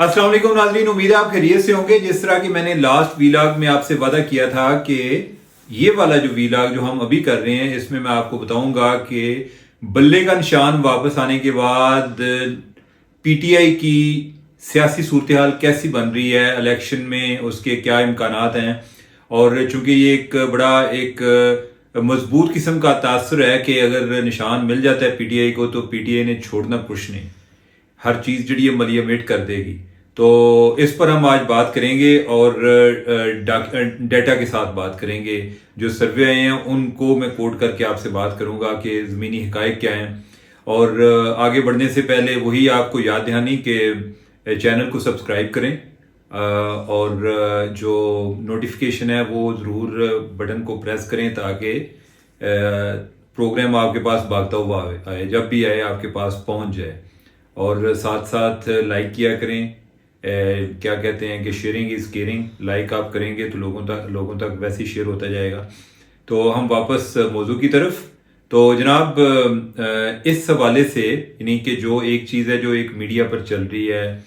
अस्सलाम वालेकुम नाज़रीन, उम्मीद है आप खैरियत से होंगे। जिस तरह की मैंने लास्ट वीलॉग में आपसे वादा किया था कि ये वाला जो वीलॉग जो हम अभी कर रहे हैं इसमें मैं आपको बताऊंगा कि बल्ले का निशान वापस आने के बाद पीटीआई की सियासी सूरत हाल कैसी बन रही है, इलेक्शन में उसके क्या इम्कानात हैं। और चूंकि ये एक बड़ा एक मजबूत किस्म का तासर है कि अगर निशान मिल जाता है पीटीआई को तो पीटीआई ने छोड़ना कुछ नहीं, हर चीज़ जी मलियामेट कर देगी। तो इस पर हम आज बात करेंगे और डेटा के साथ बात करेंगे। जो सर्वे आए हैं उनको मैं कोट करके आपसे बात करूंगा कि ज़मीनी हकायक क्या हैं। और आगे बढ़ने से पहले वही आपको याद दहानी कि चैनल को सब्सक्राइब करें और जो नोटिफिकेशन है वो ज़रूर बटन को प्रेस करें ताकि प्रोग्राम आपके पास भागता हुआ आए, जब भी आए आपके पास पहुंच जाए। और साथ साथ लाइक किया करें। क्या कहते हैं कि शेयरिंग इज़ केयरिंग। लाइक आप करेंगे तो लोगों तक वैसे ही शेयर होता जाएगा। तो हम वापस मौजू की तरफ। तो जनाब, इस हवाले से यानी कि जो एक चीज़ है जो एक मीडिया पर चल रही है,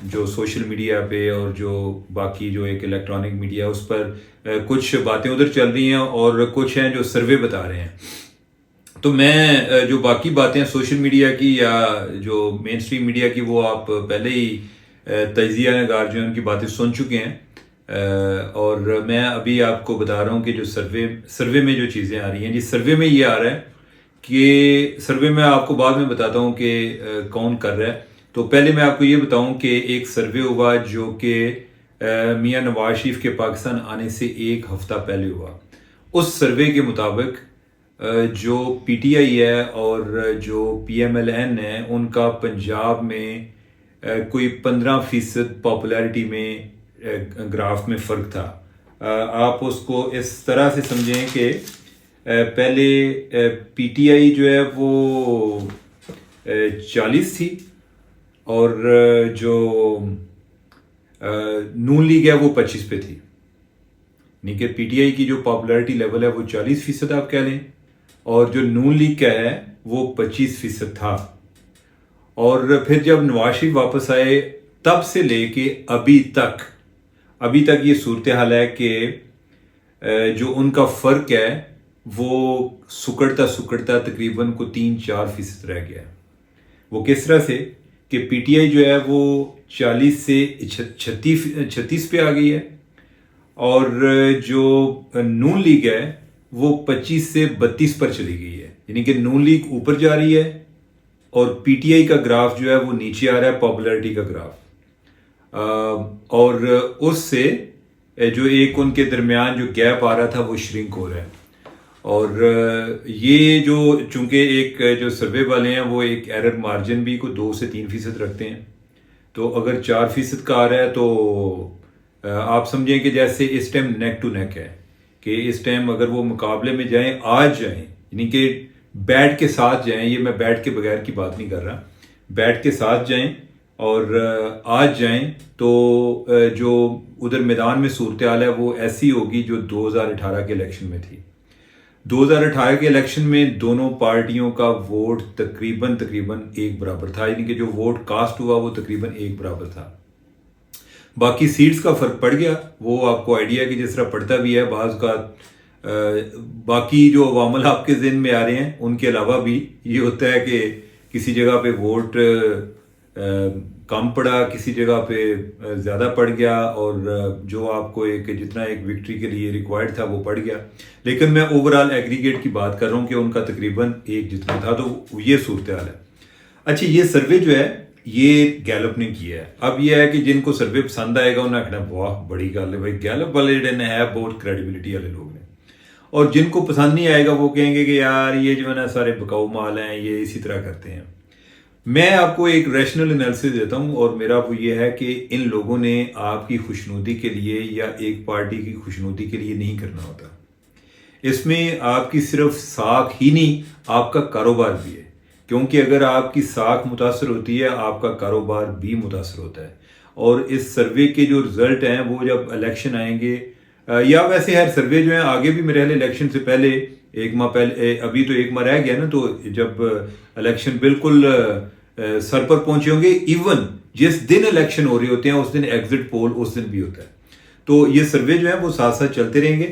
जो सोशल मीडिया पे और जो बाकी जो एक इलेक्ट्रॉनिक मीडिया उस पर कुछ बातें उधर चल रही हैं और कुछ हैं जो सर्वे बता रहे हैं। तो मैं जो बाकी बातें सोशल मीडिया की या जो मेन स्ट्रीम मीडिया की वो आप पहले ही तजिया नगार जो है उनकी बातें सुन चुके हैं। और मैं अभी आपको बता रहा हूँ कि जो सर्वे में जो चीज़ें आ रही हैं, जिस सर्वे में ये आ रहा है कि सर्वे में आपको बाद में बताता हूँ कि कौन कर रहा है। तो पहले मैं आपको ये बताऊँ कि एक सर्वे हुआ जो कि मियां नवाज शरीफ के पाकिस्तान आने से एक हफ्ता पहले हुआ। उस सर्वे के मुताबिक जो पीटीआई है और जो पीएमएलएन है उनका पंजाब में कोई 15% पॉपुलैरिटी में ग्राफ में फ़र्क था। आप उसको इस तरह से समझें कि पहले पीटीआई जो है वो 40 थी और जो नून लीग है वो 25 पे थी। यानी कि पीटीआई की जो पॉपुलैरिटी लेवल है वो 40% आप कह लें और जो नून लीग का है वो 25% था। और फिर जब नवाज शरीफ वापस आए तब से लेके अभी तक ये सूरत हाल है कि जो उनका फ़र्क है वो सुकड़ता तकरीबन को 3-4% रह गया। वो किस तरह से कि पीटीआई जो है वो 40 से 36 पे आ गई है और जो नून लीग है वो 25 से 32 पर चली गई है। यानी कि नून लीग ऊपर जा रही है और पीटीआई का ग्राफ जो है वो नीचे आ रहा है, पॉपुलैरिटी का ग्राफ। और उससे जो एक उनके दरमियान जो गैप आ रहा था वो श्रिंक हो रहा है। और ये जो चूंकि एक जो सर्वे वाले हैं वो एक एरर मार्जिन भी को 2 से 3% रखते हैं। तो अगर 4% का आ रहा है तो आप समझें कि जैसे इस टाइम नेक टू नेक है कि इस टाइम अगर वो मुकाबले में जाएं, आज जाएं, यानी कि बैट के साथ जाएं। ये मैं बैट के बगैर की बात नहीं कर रहा, बैट के साथ जाएं और आज जाएं तो जो उधर मैदान में सूरत हाल है वो ऐसी होगी जो 2018 के इलेक्शन में थी। 2018 के इलेक्शन में दोनों पार्टियों का वोट तकरीबन एक बराबर था, यानी कि जो वोट कास्ट हुआ वो तकरीबन एक बराबर था। बाकी सीट्स का फर्क पड़ गया, वो आपको आइडिया है कि जिस तरह पड़ता भी है बाज़ का। बाकी जो अवामल आपके ज़हन में आ रहे हैं उनके अलावा भी ये होता है कि किसी जगह पे वोट कम पड़ा, किसी जगह पे ज़्यादा पड़ गया और जो आपको जितना एक विक्ट्री के लिए रिक्वायर्ड था वो पड़ गया। लेकिन मैं ओवरऑल एग्रीगेट की बात कर रहा हूँ कि उनका तकरीबन एक जितना था। तो ये सूरत हाल है। अच्छा, ये सर्वे जो है ये गैलप ने किया है। अब ये है कि जिनको सर्वे पसंद आएगा उन्हें आखना वाह बड़ी गल है भाई, गैलप वाले जो है बहुत क्रेडिबिलिटी वाले लोग हैं। और जिनको पसंद नहीं आएगा वो कहेंगे कि यार ये जो है ना सारे बकाऊ माल हैं, ये इसी तरह करते हैं। मैं आपको एक रैशनल एनालिसिस देता हूं और मेरा वो ये है कि इन लोगों ने आपकी खुशनुदी के लिए या एक पार्टी की खुशनुदी के लिए नहीं करना होता। इसमें आपकी सिर्फ साख ही नहीं, आपका कारोबार भी है। क्योंकि अगर आपकी साख मुतासर होती है आपका कारोबार भी मुतासर होता है। और इस सर्वे के जो रिजल्ट हैं वो जब इलेक्शन आएंगे या वैसे हर सर्वे जो है आगे भी मेरे ख्याल इलेक्शन से पहले एक माह पहले, अभी तो एक माह रह गया ना, तो जब इलेक्शन बिल्कुल सर पर पहुंचे होंगे। इवन जिस दिन इलेक्शन हो रहे होते हैं उस दिन एग्जिट पोल उस दिन भी होता है। तो ये सर्वे जो है वो साथ साथ चलते रहेंगे,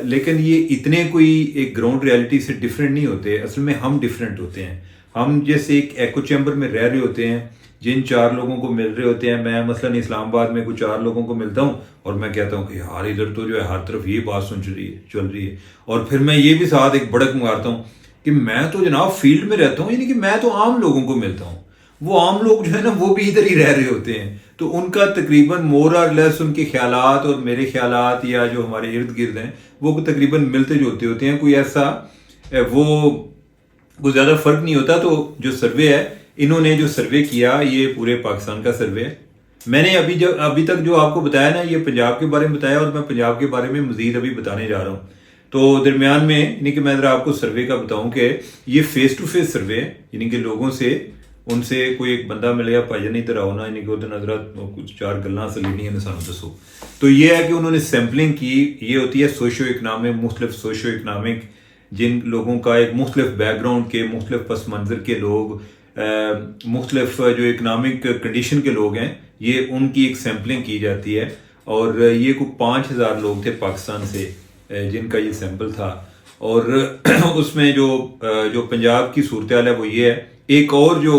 लेकिन ये इतने कोई एक ग्राउंड रियलिटी से डिफरेंट नहीं होते। असल में हम डिफरेंट होते हैं। हम जैसे एक एको चैम्बर में रह रहे होते हैं, जिन 4 लोगों को मिल रहे होते हैं। मैं मसलन इस्लामाबाद में कुछ 4 लोगों को मिलता हूँ और मैं कहता हूँ कि यार इधर तो जो है हर तरफ ये बात चल रही है। और फिर मैं ये भी साथ एक बड़क मारता हूँ कि मैं तो जनाब फील्ड में रहता हूँ, यानी कि मैं तो आम लोगों को मिलता हूँ। वो आम लोग जो है ना वो भी इधर ही रह रहे होते हैं, तो उनका तकरीबन मोर और लेस उनके ख्यालात और मेरे ख्यालात या जो हमारे इर्द गिर्द हैं वो तकरीबन मिलते जुलते होते हैं। कोई ऐसा वो कुछ ज़्यादा फर्क नहीं होता। तो जो सर्वे है, इन्होंने जो सर्वे किया ये पूरे पाकिस्तान का सर्वे है। मैंने अभी तक जो आपको बताया ना, ये पंजाब के बारे में बताया और मैं पंजाब के बारे में मजीद अभी बताने जा रहा हूँ। तो दरमियान में यानी कि मैं ज़रा आपको सर्वे का बताऊं कि ये फेस टू फेस सर्वे है, यानी कि लोगों से उनसे कोई एक बंदा मिल गया, भाई नहीं तरह होना, यानी कि उधर नजर कुछ 4 गल्लां सलीनियां ने सानू दसो। तो ये है कि उन्होंने सैम्पलिंग की। ये होती है सोशियो इकनॉमिक, मुख्तलिफ सोशियो इकनॉमिक, जिन लोगों का एक मुख्तलिफ बैकग्राउंड के, मुख्तलिफ पस मंजर के लोग, मुख्तलिफ जो इकनॉमिक कंडीशन के लोग हैं, ये उनकी एक सैम्पलिंग की जाती है। और ये कोई 5000 लोग थे पाकिस्तान से जिनका ये सैंपल था। और उसमें जो पंजाब की सूरत हाल है वो ये है। एक और जो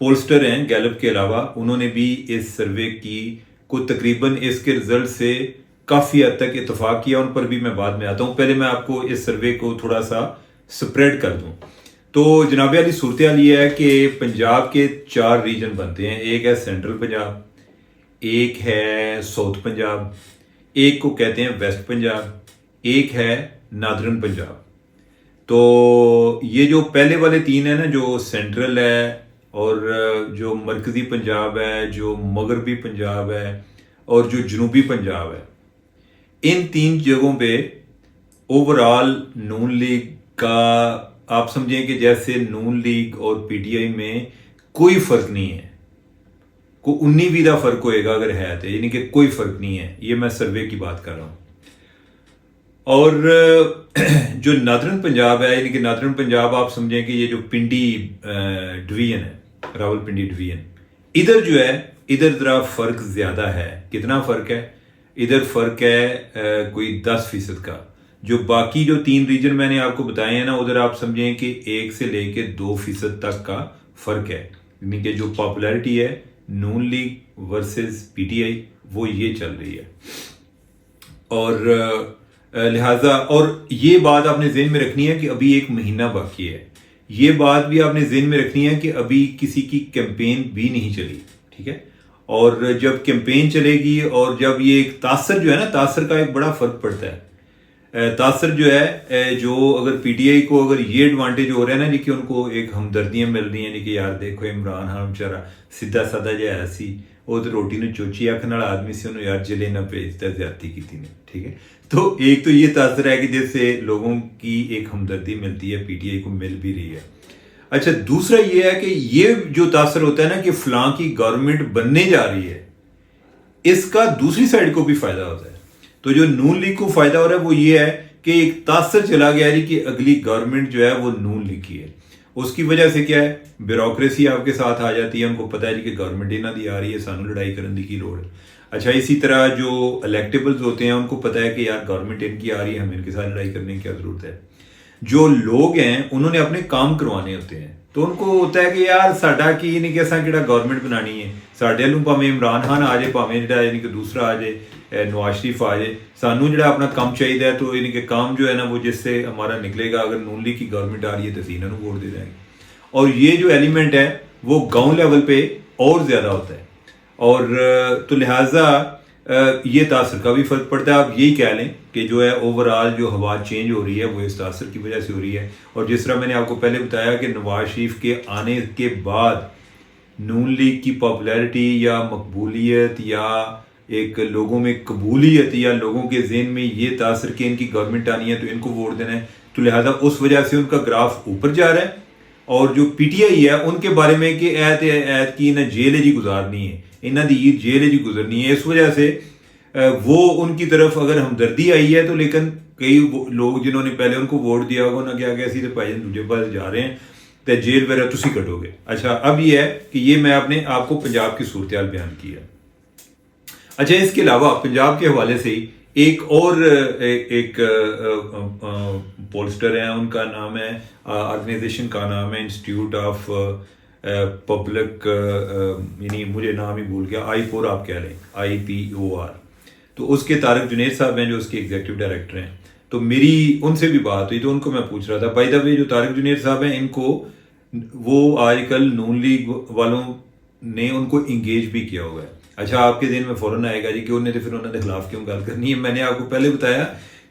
पोलस्टर हैं गैलप के अलावा, उन्होंने भी इस सर्वे की को तकरीबन इसके रिजल्ट से काफ़ी हद तक इतफाक किया। उन पर भी मैं बाद में आता हूँ। पहले मैं आपको इस सर्वे को थोड़ा सा स्प्रेड कर दूँ। तो जनाब वाली सूरत हाल ये है कि पंजाब के 4 रीजन बनते हैं। एक है सेंट्रल पंजाब, एक है साउथ पंजाब, एक को कहते हैं वेस्ट पंजाब, एक है नादरन पंजाब। तो ये जो पहले वाले 3 है ना, जो सेंट्रल है और जो मरकजी पंजाब है, जो मगरबी पंजाब है और जो जनूबी पंजाब है, इन 3 जगहों पे ओवरऑल नून लीग का आप समझें कि जैसे नून लीग और पीटीआई में कोई फर्क नहीं है, को 19 का फर्क होएगा अगर है तो, यानी कि कोई फर्क नहीं है। ये मैं सर्वे की बात कर रहा हूं। और जो नादरन पंजाब है, यानी कि नादरन पंजाब आप समझें कि ये जो पिंडी डिवीजन है, रावलपिंडी डिवीजन, इधर जो है इधर जरा फर्क ज्यादा है। कितना फर्क है? इधर फर्क है कोई 10% का। जो बाकी जो 3 रीजन मैंने आपको बताए हैं ना, उधर आप समझें कि 1 से लेके 2% तक का फर्क है। यानी कि जो पॉपुलैरिटी है नून लीग वर्सेस पीटीआई वो ये चल रही है। और लिहाजा और ये बात आपने ज़हन में रखनी है कि अभी 1 महीना बाकी है। ये बात भी आपने ज़हन में रखनी है कि अभी किसी की कैंपेन भी नहीं चली, ठीक है। और जब कैंपेन चलेगी और जब ये एक तासर जो है ना, तासर का एक बड़ा फर्क पड़ता है। तासर जो है, जो अगर पीटीआई को अगर ये एडवांटेज हो रहा है ना जी कि उनको एक हमदर्दियां मिल रही हैं जी कि यार देखो इमरान खान बेचारा सीधा साधा जो है सी वो तो रोटी ने चोची आखने वाला आदमी से उन्होंने यार जिले ना भेजता ज्यादती की थी, ठीक है। तो एक तो ये तासर है कि जिससे लोगों की एक हमदर्दी मिलती है, पीटीआई को मिल भी रही है। अच्छा, दूसरा ये है कि ये जो तासर होता है ना कि फलां की गवर्नमेंट बनने जा रही है, इसका दूसरी साइड को भी फायदा होता है। तो जो नून लीग को फायदा हो रहा है वो ये है कि एक तासर चला गया है कि अगली गवर्नमेंट जो है वो नून लीग की है। उसकी वजह से क्या है, ब्यूरोक्रेसी आपके साथ आ जाती है। उनको पता है कि गवर्नमेंट इन्हों की आ रही है, सानू लड़ाई करने की लोड़ है। अच्छा, इसी तरह जो इलेक्टेबल्स होते हैं उनको पता है कि यार गवर्नमेंट इनकी आ रही है, हमें इनके साथ लड़ाई करने की क्या जरूरत है। जो लोग हैं उन्होंने अपने काम करवाने होते हैं, तो उनको होता है कि यार साडा की नहीं कि असा कि गवर्नमेंट बनानी है, साढ़े वालों भावें इमरान खान आ जाए, भावें जो यानी कि दूसरा आ जाए, नवाज शरीफ आ जाए, सानू जो अपना काम चाहिए। तो यानी कि काम जो है ना वो जिससे हमारा निकलेगा, अगर नून लीग की गवर्नमेंट आ रही है तो इन्होंने वोट दे देंगे। और ये जो एलिमेंट है वो गांव लेवल पे और ज्यादा होता है। और तो लिहाजा ये तासर का भी फर्क पड़ता है। आप यही कह लें कि जो है ओवरऑल जो हवा चेंज हो रही है वो इस तासर की वजह से हो रही है। और जिस तरह मैंने आपको पहले बताया कि नवाज शरीफ के आने के बाद नून लीग की पॉपुलैरिटी या मकबूलियत या एक लोगों में कबूलियत या लोगों के जहन में ये तासर कि इनकी गवर्नमेंट आनी है तो इनको वोट देना है, तो लिहाजा उस वजह से उनका ग्राफ ऊपर जा रहा है। और जो पीटीआई है उनके बारे में कि ऐत की ना जेल जी गुजारनी है, इन्हों की जेल जी गुजरनी है, इस वजह से वो उनकी तरफ अगर हमदर्दी आई है। तो लेकिन कई लोग जिन्होंने पहले उनको वोट दिया होगा उन्होंने क्या कि असं तो भाई दूजे पास जा रहे हैं, तो जेल वगैरह तुसी कटोगे। अच्छा, अब ये है कि ये मैं आपने आपको पंजाब की सूरत हाल बयान की है। अच्छा, इसके अलावा पंजाब के हवाले से ही एक और एक पोलस्टर है, उनका नाम है, ऑर्गेनाइजेशन का नाम है इंस्टीट्यूट ऑफ पब्लिक, यानी मुझे नाम ही भूल गया, IPOR आप कह लें, IPOR। तो उसके तारिक जुनैद साहब हैं जो उसके एग्जीक्यूटिव डायरेक्टर हैं। तो मेरी उनसे भी बात हुई, तो उनको मैं पूछ रहा था, बाय द वे जो तारिक जुनैद साहब हैं, इनको वो आजकल नून लीग वालों ने उनको इंगेज भी किया हुआ है। अच्छा, आपके दिन में फौरन आएगा जी कि उन्हें तो फिर उन्होंने खिलाफ क्यों गल करनी है। मैंने आपको पहले बताया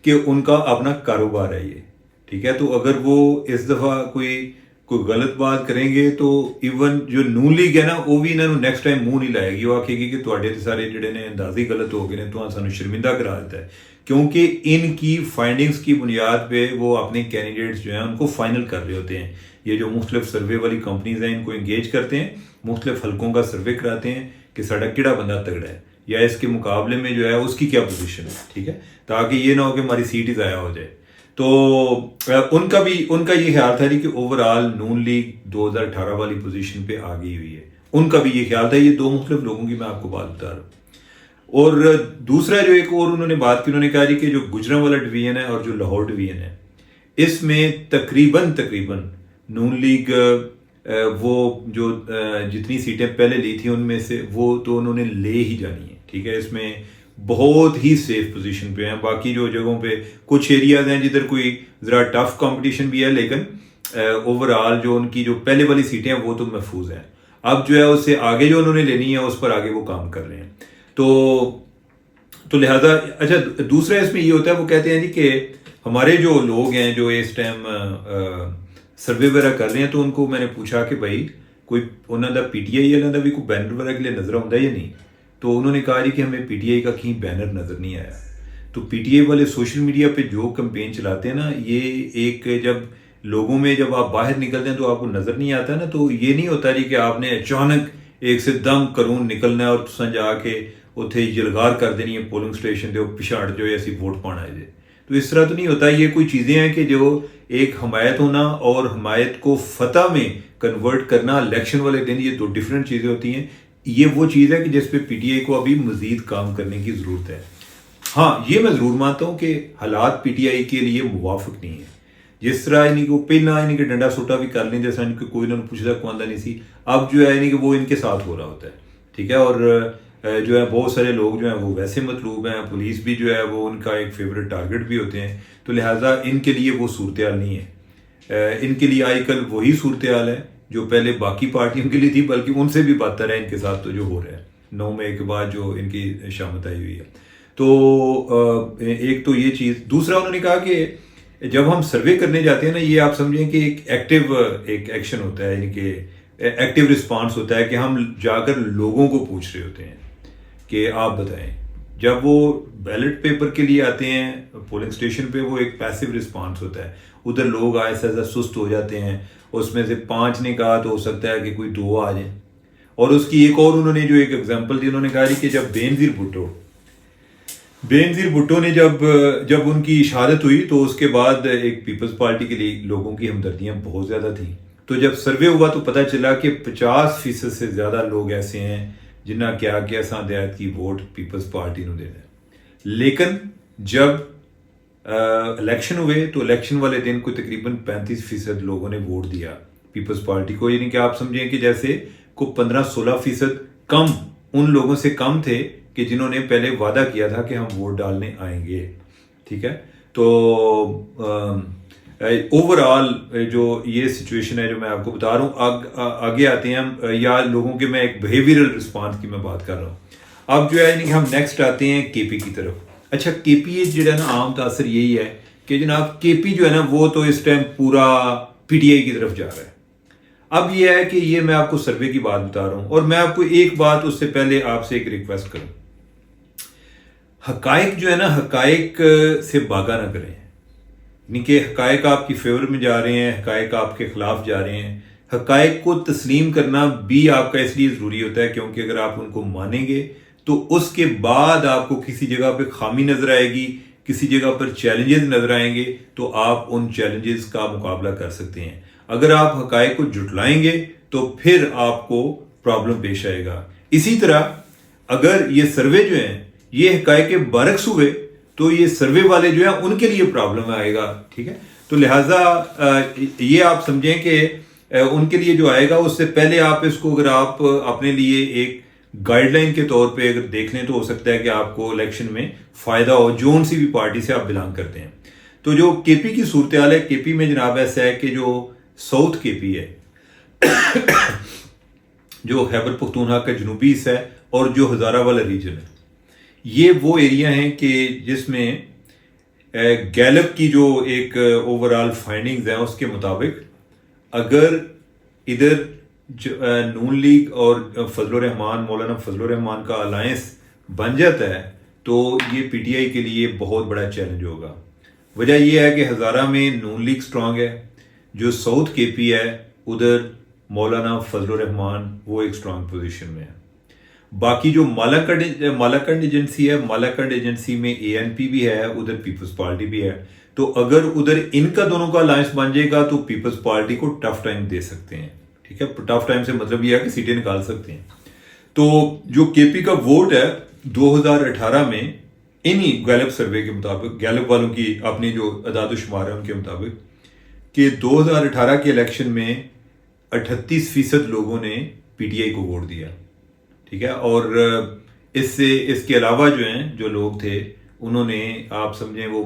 कि उनका अपना कारोबार है ये, ठीक है। तो अगर वो इस दफा कोई गलत बात करेंगे तो इवन जो नून लीग है ना, वो भी इन्होंने नेक्स्ट टाइम मुंह नहीं लाएगी। वो आखेगी कि तुहाडे ते सारे जिहड़े ने अंदाजे गलत हो गए ने, तो सानू शर्मिंदा करा देता है। क्योंकि इनकी फाइंडिंग्स की बुनियाद पे वो अपने कैंडिडेट्स जो हैं उनको फाइनल कर रहे होते हैं। ये जो मुख्तलिफ सर्वे वाली कंपनीज हैं, इनको इंगेज करते हैं, मुख्तलिफ हल्कों का सर्वे कराते हैं कि साडा किहड़ा बंदा तगड़ा है या इसके मुकाबले में जो है उसकी क्या पोजीशन है, ठीक है, ताकि ये ना हो कि हमारी सीट ही ज़ाया हो जाए। तो उनका ये ख्याल था कि ओवरऑल नून लीग 2018 वाली पोजीशन पे आ गई हुई है। उनका भी ये ख्याल था। ये दो मुख्तलिफ लोगों की मैं आपको बात बता रहा हूँ। और दूसरा जो एक और उन्होंने बात की, उन्होंने कहा कि जो गुजरांवाला डिवीजन है और जो लाहौर डिवीजन है, इसमें तकरीबन नून लीग वो जो जितनी सीटें पहले ली थी उनमें से वो तो उन्होंने ले ही जानी है, ठीक है। इसमें बहुत ही सेफ पोजीशन पे हैं। बाकी जो जगहों पे कुछ एरियाज हैं जिधर कोई ज़रा टफ कंपटीशन भी है, लेकिन ओवरऑल जो उनकी जो पहले वाली सीटें हैं वो तो महफूज हैं। अब जो है उससे आगे जो उन्होंने लेनी है उस पर आगे वो काम कर रहे हैं। तो लिहाजा अच्छा, दूसरा इसमें ये होता है, वो कहते हैं जी कि हमारे जो लोग हैं जो इस टाइम सर्वे वगैरह कर रहे हैं, तो उनको मैंने पूछा कि भाई कोई उन्होंने PTI वालों का भी कोई बैनर वगैरह के लिए नजर आता है या नहीं। तो उन्होंने कहा जी कि हमें PTI का कहीं बैनर नजर नहीं आया। तो PTI वाले सोशल मीडिया पे जो कैंपेन चलाते हैं ना, ये एक जब लोगों में जब आप बाहर निकलते हैं तो आपको नजर नहीं आता ना, तो ये नहीं होता जी कि आपने अचानक एक से दम करून निकलना है और तुसा जाके उत्थे यलगार कर देनी है पोलिंग स्टेशन के पिछाड़ जो ऐसी वोट पाना है। तो इस तरह तो नहीं होता। ये कोई चीज़ें हैं कि जो एक हमायत होना और हमायत को फतह में कन्वर्ट करना इलेक्शन वाले दिन, ये दो डिफरेंट चीज़ें होती हैं। ये वो चीज़ है कि जिस पे PTI को अभी मजीद काम करने की ज़रूरत है। हाँ, ये मैं ज़रूर मानता हूँ कि हालात PTI के लिए मुवाफिक नहीं है। जिस तरह यानी कि वो पहला यानी कि डंडा सोटा भी कर लें, जैसा इनके कोई उन्होंने पूछा को आंदा नहीं सी, अब जो है यानी कि वो इनके साथ हो रहा होता है, ठीक है। और जो है बहुत सारे लोग जो हैं वो वैसे मतलूब हैं, पुलिस भी जो है वो उनका एक फेवरेट टारगेट भी होते हैं। तो लिहाजा इनके लिए वो सूरत हाल नहीं है। इनके लिए आजकल वही सूरत हाल है जो पहले बाकी पार्टियों के लिए थी, बल्कि उनसे भी बदतर है इनके साथ तो जो हो रहा है 9 मई के बाद जो इनकी शामत आई हुई है। तो एक तो ये चीज़। दूसरा उन्होंने कहा कि जब हम सर्वे करने जाते हैं ना, ये आप समझें कि एक एक्टिव एक एक्शन होता है, यानी कि एक्टिव रिस्पांस होता है कि हम जाकर लोगों को पूछ रहे होते हैं कि आप बताएं। जब वो बैलेट पेपर के लिए आते हैं पोलिंग स्टेशन पे, वो एक पैसिव रिस्पांस होता है। उधर लोग ऐसा ऐसा सुस्त हो जाते हैं, उसमें से 5 ने कहा तो हो सकता है कि कोई 2 आ जाए। और उसकी एक और उन्होंने जो एक एग्जांपल दी, उन्होंने कहा कि जब बेनजीर भुट्टो ने जब उनकी शहादत हुई तो उसके बाद एक पीपल्स पार्टी के लिए लोगों की हमदर्दियां बहुत ज़्यादा थी। तो जब सर्वे हुआ तो पता चला कि 50% से ज़्यादा लोग ऐसे हैं जिन्हें क्या क्या सांदियात की वोट पीपल्स पार्टी को देना। लेकिन जब इलेक्शन हुए तो इलेक्शन वाले दिन को तकरीबन 35% लोगों ने वोट दिया पीपल्स पार्टी को। यानी कि आप समझें कि जैसे को 15-16% कम उन लोगों से कम थे कि जिन्होंने पहले वादा किया था कि हम वोट डालने आएंगे, ठीक है। तो ओवरऑल जो ये सिचुएशन है जो मैं आपको बता रहा हूँ, आगे आते हैं हम, या लोगों के मैं एक बिहेवियरल रिस्पांस की मैं बात कर रहा हूँ। अब जो है यानी कि हम नेक्स्ट आते हैं KP की तरफ। अच्छा, KP जो है ना, आम तासर यही है कि जनाब KP जो है ना वो तो इस टाइम पूरा PTI की तरफ जा रहा है। अब ये है कि ये मैं आपको सर्वे की बात बता रहा हूँ, और मैं आपको एक बात उससे पहले आपसे एक रिक्वेस्ट करूँ, हकायक जो है ना, हकायक से भागा ना करें। यानी कि हकायक आपकी फेवर में जा रहे हैं, हकायक आपके खिलाफ जा रहे हैं। हकायक को तस्लीम करना भी आपका इसलिए ज़रूरी होता है क्योंकि अगर आप उनको मानेंगे तो उसके बाद आपको किसी जगह पे खामी नजर आएगी, किसी जगह पर चैलेंजेस नजर आएंगे, तो आप उन चैलेंजेस का मुकाबला कर सकते हैं। अगर आप हकायक को जुटलाएंगे तो फिर आपको प्रॉब्लम पेश आएगा। इसी तरह अगर ये सर्वे जो है ये हकायक के बरक्स हुए तो ये सर्वे वाले जो है उनके लिए प्रॉब्लम आएगा। ठीक है, तो लिहाजा ये आप समझें कि उनके लिए जो आएगा उससे पहले आप इसको अगर आप अपने लिए एक गाइडलाइन के तौर पे अगर देख लें तो हो सकता है कि आपको इलेक्शन में फायदा हो, जोन सी भी पार्टी से आप बिलोंग करते हैं। तो जो केपी की सूरत हाल है, केपी में जनाब ऐसा है कि जो साउथ केपी है जो खैबर पख्तूनख्वा का जनूबी हिस्सा है और जो हजारा वाला रीजन है, ये वो एरिया हैं कि जिसमें गैलप की जो एक ओवरऑल फाइंडिंग्स हैं उसके मुताबिक अगर इधर नून लीग और फजलुर रहमान, मौलाना फजलुर रहमान का अलायंस बन जाता है तो ये पीटीआई के लिए बहुत बड़ा चैलेंज होगा। वजह यह है कि हजारा में नून लीग स्ट्रांग है, जो साउथ केपी है उधर मौलाना फजलुर रहमान वो एक स्ट्रांग पोजीशन में है। बाकी जो मालाकंड एजेंसी है, मालाकंड एजेंसी में एएनपी भी है, उधर पीपल्स पार्टी भी है। तो अगर उधर इनका दोनों का अलायंस बन जाएगा तो पीपल्स पार्टी को टफ टाइम दे सकते हैं। ठीक है, टफ टाइम से मतलब यह है कि सीटें निकाल सकते हैं। तो जो केपी का वोट है 2018 में इन्हीं गैलप सर्वे के मुताबिक, गैलप वालों की अपनी जो अदाद-ओ-शुमार है उनके मुताबिक, कि 2018 के इलेक्शन में 38% लोगों ने पीटीआई को वोट दिया। ठीक है, और इसके अलावा जो हैं जो लोग थे उन्होंने, आप समझें वो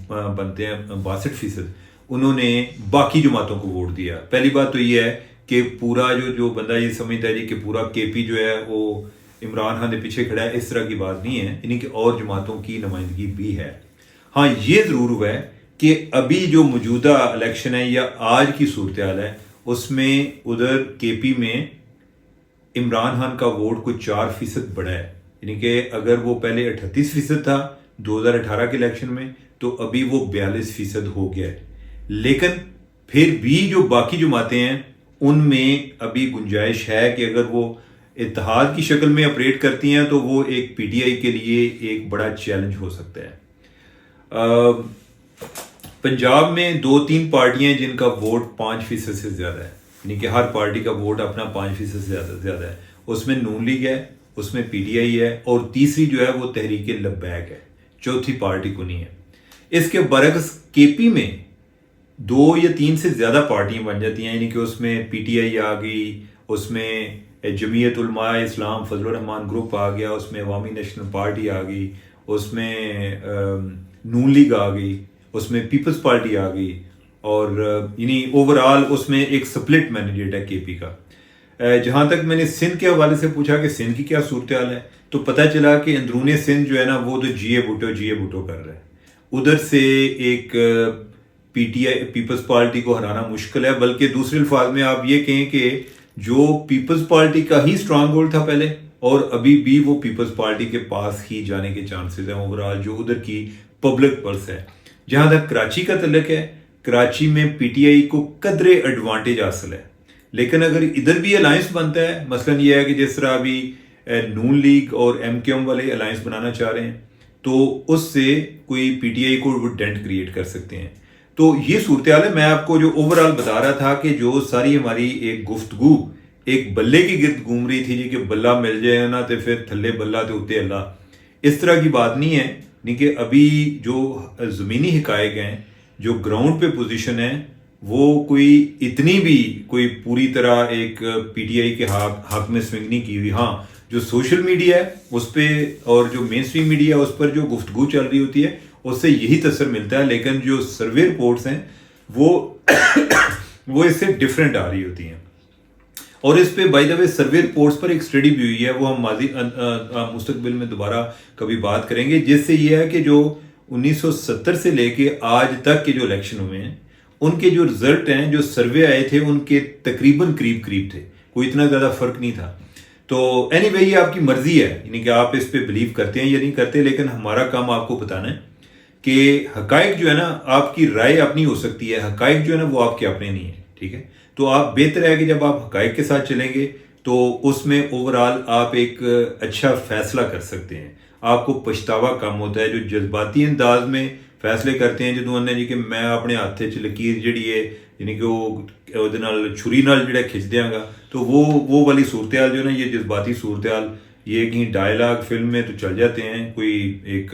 बनते हैं 62%, उन्होंने बाकी जमातों को वोट दिया। पहली बात तो ये है कि पूरा जो बंदा ये समझता है कि पूरा केपी जो है वो इमरान खान के पीछे खड़ा है, इस तरह की बात नहीं है। इन्हीं के और जमातों की नुमाइंदगी भी है। हाँ, ये जरूर हुआ है कि अभी जो मौजूदा इलेक्शन है या आज की सूरत हाल है उसमें उधर केपी में इमरान खान का वोट कुछ 4% बढ़ा है। यानी कि अगर वो पहले 38% था 2018 के इलेक्शन में तो अभी वो 42% हो गया है। लेकिन फिर भी जो बाकी जमातें हैं उनमें अभी गुंजाइश है कि अगर वो इत्तेहाद की शक्ल में ऑपरेट करती हैं तो वो एक पीटीआई के लिए एक बड़ा चैलेंज हो सकता है। पंजाब में 2-3 पार्टियां हैं जिनका वोट 5% से ज्यादा है, यानी कि हर पार्टी का वोट अपना 5% से ज्यादा है। उसमें नून लीग है, उसमें पीटीआई है और तीसरी जो है वो तहरीक लब्बैक है, चौथी पार्टी को नहीं है। इसके बरक्स केपी में 2 या 3 से ज्यादा पार्टियां बन जाती हैं, यानी कि उसमें पीटीआई आ गई, उसमें जमीयत उलमा इस्लाम फजलुर रहमान ग्रुप आ गया, उसमें अवामी नेशनल पार्टी आ गई, उसमें नून लीग आ गई, उसमें पीपल्स पार्टी आ गई और यानी ओवरऑल उसमें एक स्प्लिट मैनेजेट है केपी का। जहां तक मैंने सिंध के हवाले से पूछा कि सिंध की क्या सूरत हाल है, तो पता चला कि अंदरून सिंध जो है ना वो तो जीए भुट्टो कर रहा है। उधर से एक पीटीआई पीपल्स पार्टी को हराना मुश्किल है, बल्कि दूसरे अल्फाज में आप ये कहें कि जो पीपल्स पार्टी का ही स्ट्रांग होल्ड था पहले और अभी भी वो पीपल्स पार्टी के पास ही जाने के चांसेस हैं ओवरऑल जो उधर की पब्लिक पल्स है। जहां तक कराची का तल्लक है, कराची में पीटीआई को कदरे एडवांटेज हासिल है, लेकिन अगर इधर भी अलायंस बनता है, मसलन ये है कि जिस तरह अभी नून लीग और एमक्यूएम वाले अलायंस बनाना चाह रहे हैं तो उससे कोई पीटीआई को वो डेंट क्रिएट कर सकते हैं। तो ये सूरत हाल है। मैं आपको जो ओवरऑल बता रहा था कि जो सारी हमारी एक गुफ्तगू एक बल्ले की गिर्द घूम रही थी जी कि बल्ला मिल जाए ना तो फिर थल्ले बल्ला तो उत्ते अल्लाह, इस तरह की बात नहीं है। नहीं कि अभी जो ज़मीनी हकायक हैं, जो ग्राउंड पे पोजीशन है, वो कोई इतनी भी कोई पूरी तरह एक पीटीआई के हक में स्विंग नहीं की हुई। हाँ, जो सोशल मीडिया है उस पर और जो मेन स्ट्रीम मीडिया है उस पर जो गुफ्तगू चल रही होती है उससे यही तसर मिलता है, लेकिन जो सर्वे रिपोर्ट्स हैं वो इससे डिफरेंट आ रही होती हैं। और इस पे by the way survey reports पर एक स्टडी भी हुई है, वो हम मुस्तकबिल में दोबारा कभी बात करेंगे, जिससे ये है कि जो 1970 से लेके आज तक के जो इलेक्शन हुए हैं उनके जो रिजल्ट हैं, जो सर्वे आए थे उनके तकरीबन करीब थे, कोई इतना ज्यादा फर्क नहीं था। तो एनीवे ये आपकी मर्जी है, यानी कि आप इस पे बिलीव करते हैं या नहीं करते, लेकिन हमारा काम आपको बताना है कि हकायक जो है ना, आपकी राय अपनी हो सकती है, हकायक जो है ना वो आपके अपने नहीं है। ठीक है, तो आप बेहतर है कि जब आप हकायक के साथ चलेंगे तो उसमें ओवरऑल आप एक अच्छा फैसला कर सकते हैं, आपको पछतावा कम होता है। जो जज्बाती अंदाज में फैसले करते हैं जो आने जी कि मैं अपने हाथ च लकीर जी है यानी कि वो छुरी नाल जिहड़ा खिंच देंगा, तो वो वाली सूरत हाल जो ना, ये जज्बाती सूरत हाल, ये कहीं डायलॉग फिल्म में तो चल जाते हैं, कोई एक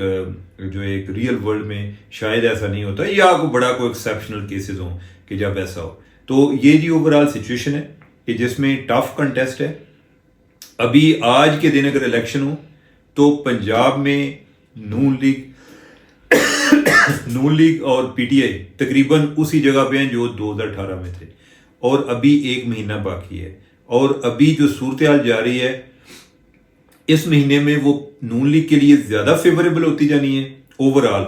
रियल वर्ल्ड में शायद ऐसा नहीं होता, या कोई बड़ा कोई एक्सेप्शनल केसेस हों कि जब ऐसा हो। तो ये जी ओवरऑल सिचुएशन है कि जिसमें टफ कंटेस्ट है। अभी आज के दिन अगर इलेक्शन हो तो पंजाब में नून लीग और पीटीआई तकरीबन उसी जगह पे हैं जो 2018 में थे, और अभी 1 महीना बाकी है, और अभी जो सूरत हाल जा रही है इस महीने में वो नून लीग के लिए ज्यादा फेवरेबल होती जानी है ओवरऑल,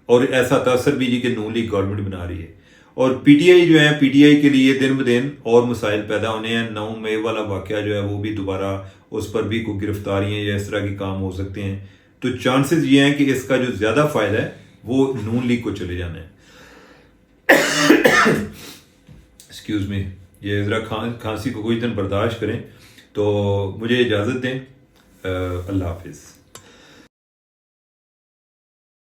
और ऐसा तासर भी जी कि नून लीग गवर्नमेंट बना रही है, और पीटीआई जो है, पीटीआई के लिए दिन ब दिन और मसाइल पैदा होने हैं। 9 मई वाला वाकया जो है वो भी दोबारा, उस पर भी कोई गिरफ्तारियां या इस तरह के काम हो सकते हैं। तो चांसेस ये हैं कि इसका जो ज्यादा फायदा है वो नून लीग को चले जाना है। एक्सक्यूज मी, ये जरा खांसी को कोई दिन बर्दाश्त करें। तो मुझे इजाजत दें, अल्लाह हाफिज।